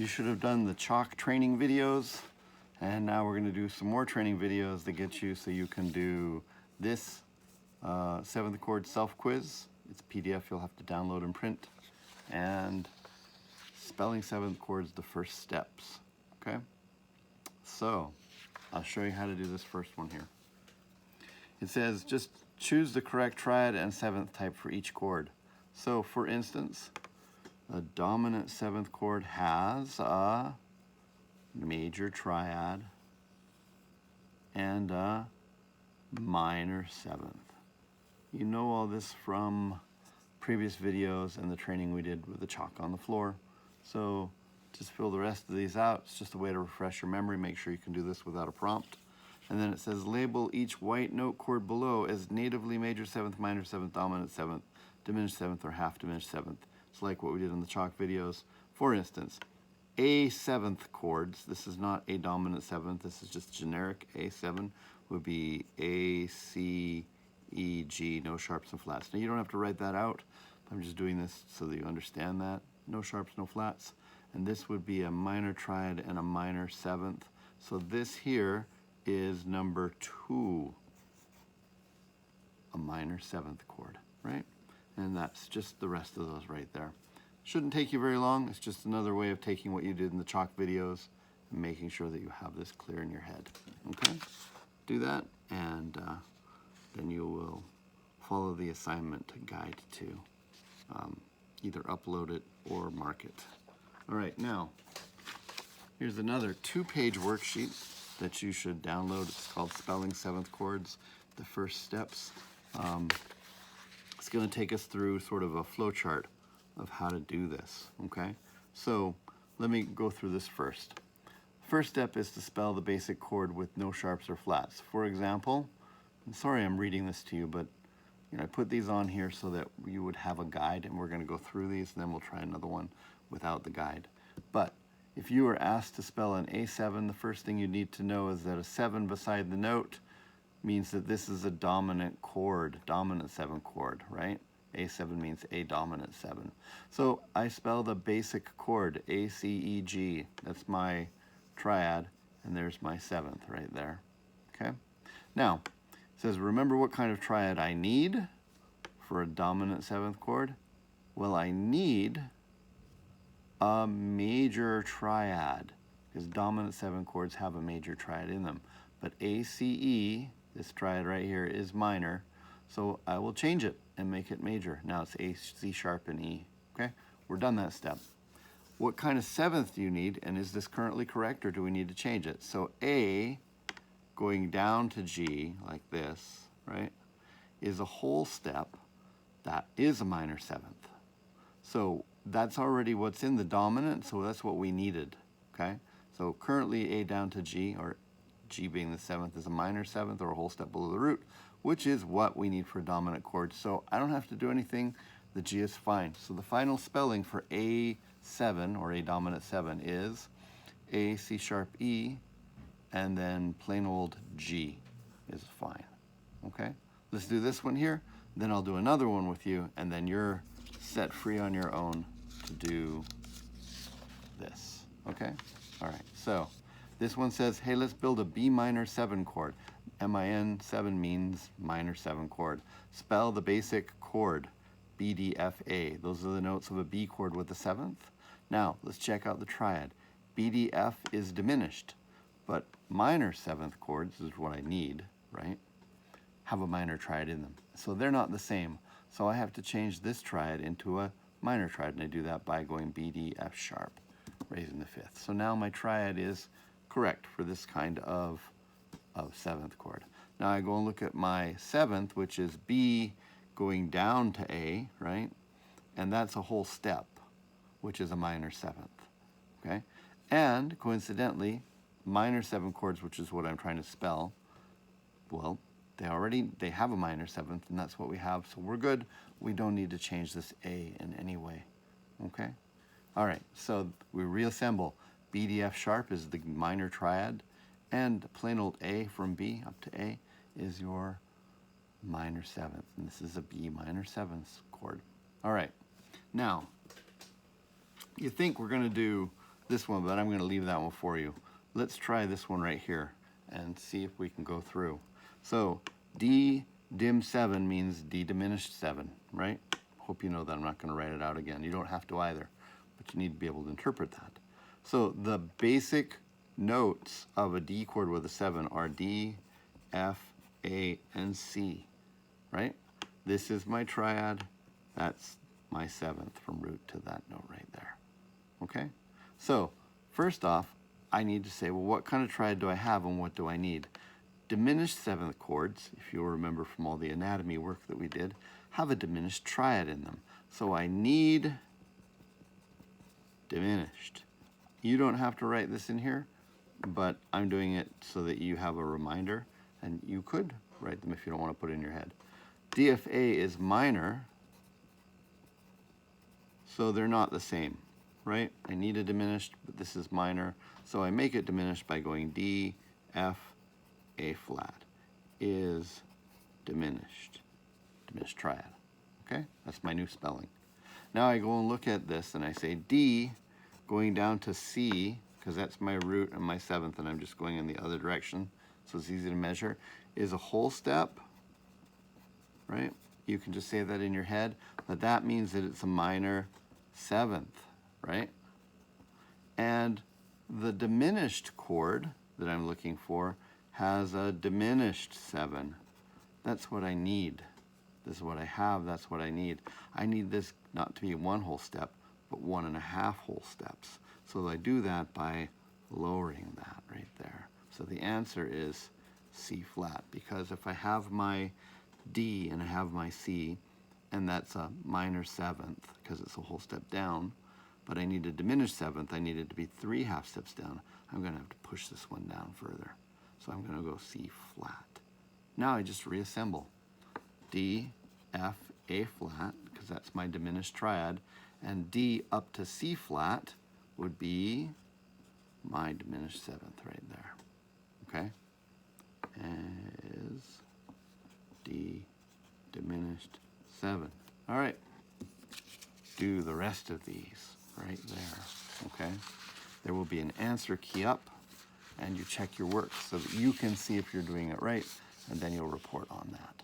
You should have done the chalk training videos, and now we're going to do some more training videos that get you so you can do this 7th chord self-quiz. It's a PDF you'll have to download and print, and spelling 7th chords, the first steps. Okay, so I'll show you how to do this first one here. It says just choose the correct triad and 7th type for each chord. So for instance, a dominant 7th chord has a major triad and a minor 7th. You know all this from previous videos and the training we did with the chalk on the floor. So just fill the rest of these out. It's just a way to refresh your memory. Make sure you can do this without a prompt. And then it says label each white note chord below as natively major 7th, minor 7th, dominant 7th, diminished 7th, or half diminished 7th. It's like what we did in the chalk videos. For instance, A 7th chords, this is not a dominant 7th, this is just generic A7, would be A, C, E, G, no sharps and flats. Now you don't have to write that out. I'm just doing this so that you understand that. No sharps, no flats. And this would be a minor triad and a minor 7th. So this here is number 2, a minor 7th chord, right? And that's just the rest of those right there. Shouldn't take you very long. It's just another way of taking what you did in the chalk videos and making sure that you have this clear in your head. Okay? Do that, and then you will follow the assignment guide to either upload it or mark it. All right, now, here's another 2-page worksheet that you should download. It's called Spelling 7th Chords, the first steps. It's going to take us through sort of a flow chart of how to do this, okay? So let me go through this first. First step is to spell the basic chord with no sharps or flats. For example, I'm sorry I'm reading this to you, but I put these on here so that you would have a guide, and we're going to go through these, and then we'll try another one without the guide. But if you were asked to spell an A7, the first thing you need to know is that a 7 beside the note means that this is a dominant chord, dominant 7 chord, right? A7 means A dominant 7. So I spell the basic chord, A, C, E, G. That's my triad, and there's my 7th right there, okay? Now, it says, remember what kind of triad I need for a dominant 7th chord? Well, I need a major triad, because dominant 7 chords have a major triad in them. But A, C, E, this triad right here, is minor, so I will change it and make it major. Now it's A, C sharp, and E, okay? We're done that step. What kind of 7th do you need, and is this currently correct, or do we need to change it? So A, going down to G, like this, right, is a whole step that is a minor 7th. So that's already what's in the dominant, so that's what we needed, okay? So currently A down to G, or G being the 7th, is a minor 7th, or a whole step below the root, which is what we need for a dominant chord. So I don't have to do anything. The G is fine. So the final spelling for A7, or A dominant 7, is A, C sharp, E, and then plain old G is fine, okay? Let's do this one here, then I'll do another one with you, and then you're set free on your own to do this, okay? All right, so this one says, hey, let's build a B minor 7 chord. MIN 7 means minor 7 chord. Spell the basic chord, B, D, F, A. Those are the notes of a B chord with the 7th. Now, let's check out the triad. B, D, F is diminished, but minor 7th chords is what I need, right? Have a minor triad in them. So they're not the same. So I have to change this triad into a minor triad, and I do that by going B, D, F sharp, raising the 5th. So now my triad is correct for this kind of 7th chord. Now I go and look at my 7th, which is B going down to A, right? And that's a whole step, which is a minor 7th, okay? And coincidentally, minor 7 chords, which is what I'm trying to spell, well, they have a minor 7th, and that's what we have, so we're good. We don't need to change this A in any way, okay? All right, so we reassemble. B, D, F sharp is the minor triad, and plain old A from B up to A is your minor 7th, and this is a B minor 7th chord. All right, now, you think we're gonna do this one, but I'm going to leave that one for you. Let's try this one right here and see if we can go through. So D dim 7 means D diminished 7, right? Hope you know that. I'm not going to write it out again. You don't have to either, but you need to be able to interpret that. So the basic notes of a D chord with a 7 are D, F, A, and C, right? This is my triad. That's my 7th from root to that note right there, okay? So first off, I need to say, well, what kind of triad do I have and what do I need? Diminished 7th chords, if you'll remember from all the anatomy work that we did, have a diminished triad in them. So I need diminished. You don't have to write this in here, but I'm doing it so that you have a reminder, and you could write them if you don't want to put it in your head. DFA is minor, so they're not the same, right? I need a diminished, but this is minor, so I make it diminished by going D, F, A flat is diminished triad, okay? That's my new spelling. Now I go and look at this and I say D going down to C, because that's my root and my 7th, and I'm just going in the other direction, so it's easy to measure, is a whole step, right? You can just say that in your head, but that means that it's a minor 7th, right? And the diminished chord that I'm looking for has a diminished 7. That's what I need. This is what I have, that's what I need. I need this not to be 1 whole step, but 1.5 whole steps. So I do that by lowering that right there. So the answer is C flat, because if I have my D and I have my C, and that's a minor 7th, because it's a whole step down, but I need a diminished 7th, I need it to be 3 half steps down. I'm going to have to push this one down further. So I'm going to go C flat. Now I just reassemble. D, F, A flat, because that's my diminished triad, and D up to C flat would be my diminished 7th right there, okay? Is D diminished 7. All right, do the rest of these right there, okay? There will be an answer key up, and you check your work so that you can see if you're doing it right, and then you'll report on that.